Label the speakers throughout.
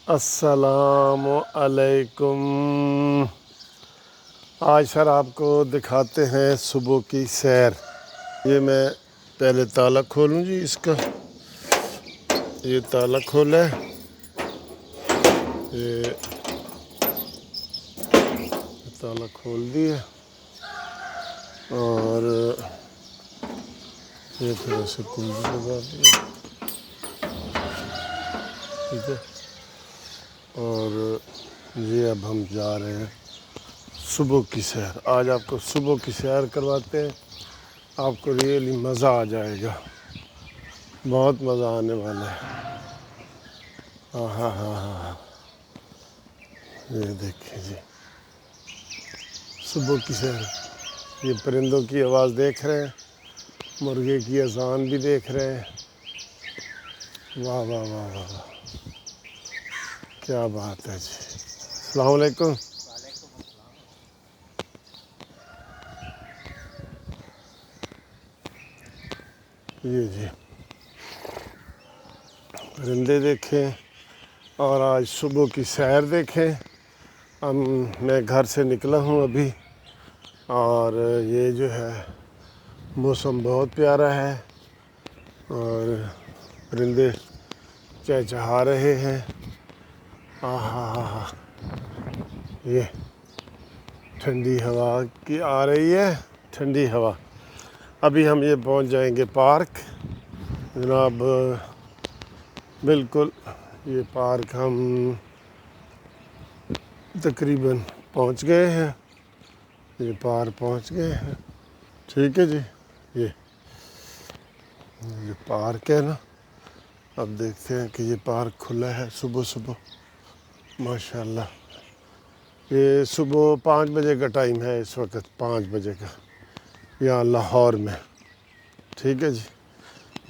Speaker 1: السلام علیکم۔ آج سر آپ کو دکھاتے ہیں صبح کی سیر۔ یہ میں پہلے تالا کھولوں جی اس کا، یہ تالا کھولا ہے، یہ تالا کھول دیا اور یہ پھر ایسے کنجی لگا دیا، ٹھیک ہے۔ اور یہ اب ہم جا رہے ہیں صبح کی سیر۔ آج آپ کو صبح کی سیر کرواتے ہیں، آپ کو ریئلی مزہ آ جائے گا، بہت مزہ آنے والا ہے۔ ہاں ہاں ہاں ہاں، یہ دیکھیں جی صبح کی سیر۔ یہ پرندوں کی آواز دیکھ رہے ہیں، مرغے کی اذان بھی دیکھ رہے ہیں۔ واہ واہ واہ واہ واہ، کیا بات ہے جی۔ السلام علیکم۔ یہ جی پرندے دیکھیں اور آج صبح کی سیر دیکھیں۔ میں گھر سے نکلا ہوں ابھی، اور یہ جو ہے موسم بہت پیارا ہے اور پرندے چہچہا رہے ہیں۔ ہاں ہاں، یہ ٹھنڈی ہوا کی آ رہی ہے، ٹھنڈی ہوا۔ ابھی ہم یہ پہنچ جائیں گے پارک جناب، بالکل یہ پارک ہم تقریباً پہنچ گئے ہیں، یہ پارک پہنچ گئے ہیں، ٹھیک ہے جی۔ یہ پارک ہے نا، اب دیکھتے ہیں کہ یہ پارک کھلا ہے صبح صبح، ماشاءاللہ۔ یہ صبح 5 بجے کا ٹائم ہے، اس وقت 5 بجے کا یہاں لاہور میں، ٹھیک ہے جی۔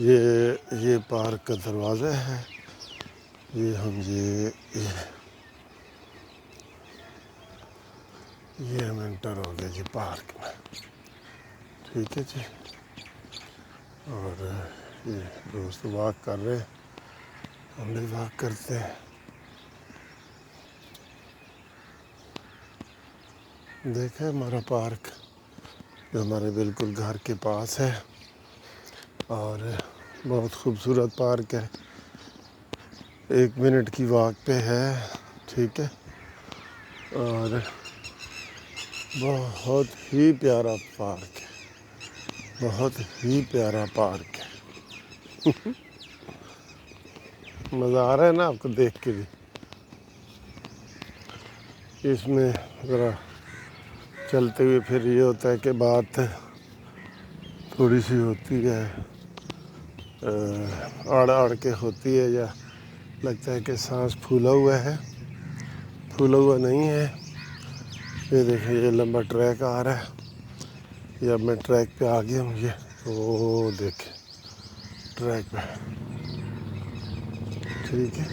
Speaker 1: یہ پارک کا دروازہ ہے، یہ ہم یہ ہم انٹر ہو گئے جی پارک میں، ٹھیک ہے جی۔ اور یہ دوست واک کر رہے ہیں، ہم بھی واک کرتے ہیں۔ دیکھیں ہمارا پارک جو ہمارے بالکل گھر کے پاس ہے، اور بہت خوبصورت پارک ہے، 1 منٹ کی واک پہ ہے، ٹھیک ہے۔ اور بہت ہی پیارا پارک ہے، بہت ہی پیارا پارک ہے۔ مزہ آ رہا ہے نا آپ کو دیکھ کے بھی؟ اس میں ذرا چلتے ہوئے پھر یہ ہوتا ہے کہ بات تھوڑی سی ہوتی ہے، آڑ کے ہوتی ہے، یا لگتا ہے کہ سانس پھولا ہوا ہے، پھولا ہوا نہیں ہے۔ یہ دیکھیں یہ لمبا ٹریک آ رہا ہے، یہ اب میں ٹریک پہ آ گیا ہوں، یہ وہ دیکھیں ٹریک پہ، ٹھیک ہے۔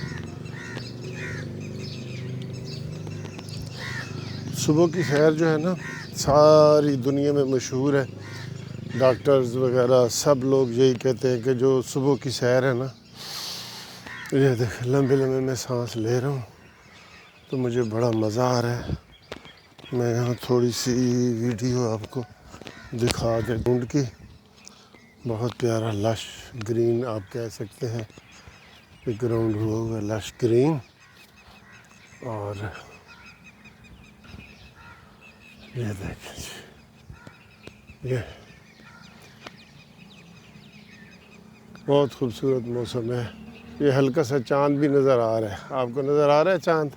Speaker 1: صبح کی سیر جو ہے نا ساری دنیا میں مشہور ہے، ڈاکٹرز وغیرہ سب لوگ یہی کہتے ہیں کہ جو صبح کی سیر ہے نا، یہ دیکھ لمبے لمبے میں سانس لے رہا ہوں تو مجھے بڑا مزہ آ رہا ہے۔ میں یہاں تھوڑی سی ویڈیو آپ کو دکھا دیں ڈھونڈ کی، بہت پیارا لش گرین آپ کہہ سکتے ہیں، ایک گراؤنڈ ہوا ہوا لش گرین، اور یہ دیکھیں جی، یہ بہت خوبصورت موسم ہے۔ یہ ہلکا سا چاند بھی نظر آ رہا ہے، آپ کو نظر آ رہا ہے چاند؟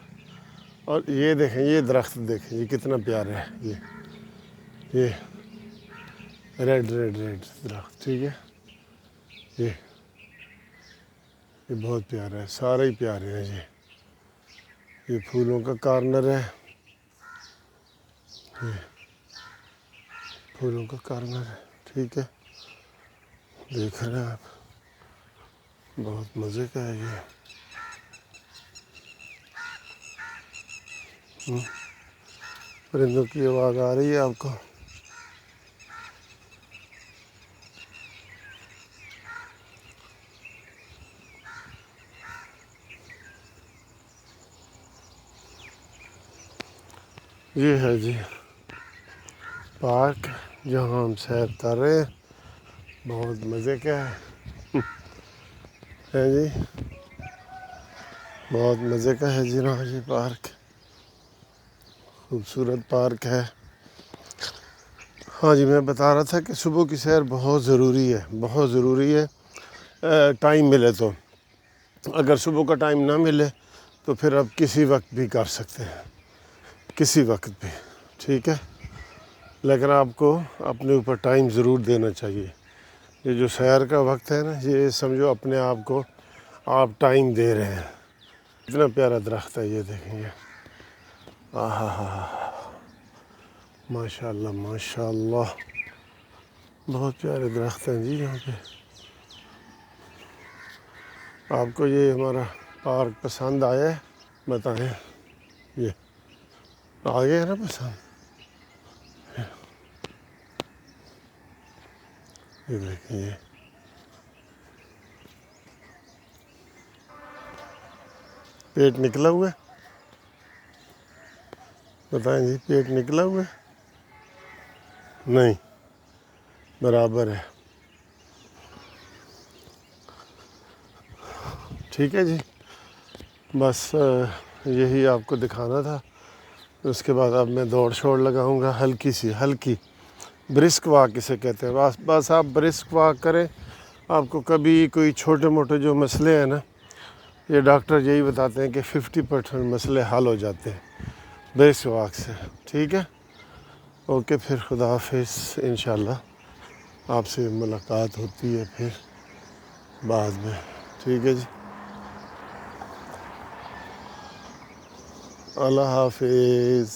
Speaker 1: اور یہ دیکھیں یہ درخت دیکھیں یہ کتنا پیارا ہے، یہ ریڈ درخت، ٹھیک ہے۔ یہ بہت پیارا ہے، سارے ہی پیارے ہیں جی۔ یہ پھولوں کا کارنر ہے، یہ پھولوں کا کارنر ہے، ٹھیک ہے۔ دیکھ رہے ہیں آپ، بہت مزے کا ہے یہ۔ پرندوں کی آواز آ رہی ہے آپ کو؟ یہ ہے جی پارک جہاں ہم سیر کر رہے ہیں، بہت مزے کا ہے جی، بہت مزے کا ہے جناب یہ پارک، خوبصورت پارک ہے۔ ہاں جی، میں بتا رہا تھا کہ صبح کی سیر بہت ضروری ہے، بہت ضروری ہے، ٹائم ملے تو۔ اگر صبح کا ٹائم نہ ملے تو پھر آپ کسی وقت بھی کر سکتے ہیں، کسی وقت بھی، ٹھیک ہے، لیکن آپ کو اپنے اوپر ٹائم ضرور دینا چاہیے۔ یہ جو سیر کا وقت ہے نا، یہ سمجھو اپنے آپ کو آپ ٹائم دے رہے ہیں۔ اتنا پیارا درخت ہے یہ، دیکھیں گے، آہا ہا ہا، ماشاء اللہ ماشاء اللہ، بہت پیارے درخت ہیں جی یہاں پہ۔ آپ کو یہ ہمارا پارک پسند آیا ہے؟ بتائیں، یہ آ گیا ہے نا پسند؟ یہ دیکھیں، یہ پیٹ نکلا ہوا ہے، بتائیں جی، پیٹ نکلا ہوا ہے؟ نہیں، برابر ہے، ٹھیک ہے جی، بس یہی آپ کو دکھانا تھا۔ اس کے بعد اب میں دوڑ چھوڑ لگاؤں گا، ہلکی برسک واک اسے کہتے ہیں۔ بس آپ برسک واک کریں، آپ کو کبھی کوئی چھوٹے موٹے جو مسئلے ہیں نا، یہ ڈاکٹر یہی بتاتے ہیں کہ 50% مسئلے حل ہو جاتے ہیں برسک واک سے، ٹھیک ہے۔ اوکے، پھر خدا حافظ، انشاءاللہ آپ سے ملاقات ہوتی ہے پھر بعد میں، ٹھیک ہے جی، اللہ حافظ۔